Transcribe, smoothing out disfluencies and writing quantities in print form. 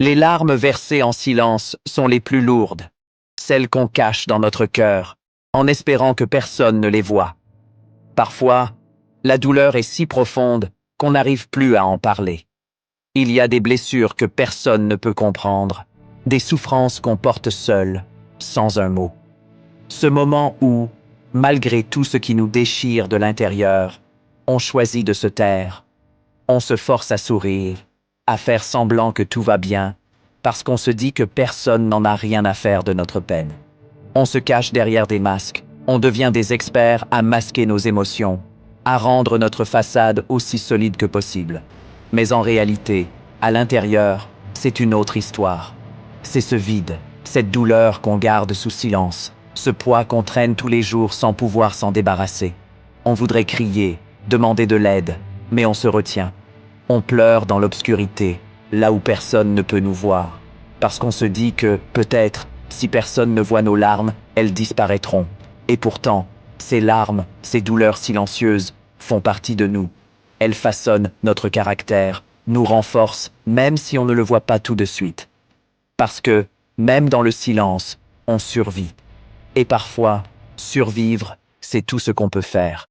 Les larmes versées en silence sont les plus lourdes, celles qu'on cache dans notre cœur, en espérant que personne ne les voie. Parfois, la douleur est si profonde qu'on n'arrive plus à en parler. Il y a des blessures que personne ne peut comprendre, des souffrances qu'on porte seules, sans un mot. Ce moment où, malgré tout ce qui nous déchire de l'intérieur, on choisit de se taire. On se force à sourire, à faire semblant que tout va bien, parce qu'on se dit que personne n'en a rien à faire de notre peine. On se cache derrière des masques, on devient des experts à masquer nos émotions, à rendre notre façade aussi solide que possible. Mais en réalité, à l'intérieur, c'est une autre histoire. C'est ce vide, cette douleur qu'on garde sous silence, ce poids qu'on traîne tous les jours sans pouvoir s'en débarrasser. On voudrait crier, demander de l'aide, mais on se retient. On pleure dans l'obscurité, là où personne ne peut nous voir, parce qu'on se dit que, peut-être, si personne ne voit nos larmes, elles disparaîtront. Et pourtant, ces larmes, ces douleurs silencieuses, font partie de nous. Elles façonnent notre caractère, nous renforcent, même si on ne le voit pas tout de suite. Parce que, même dans le silence, on survit. Et parfois, survivre, c'est tout ce qu'on peut faire.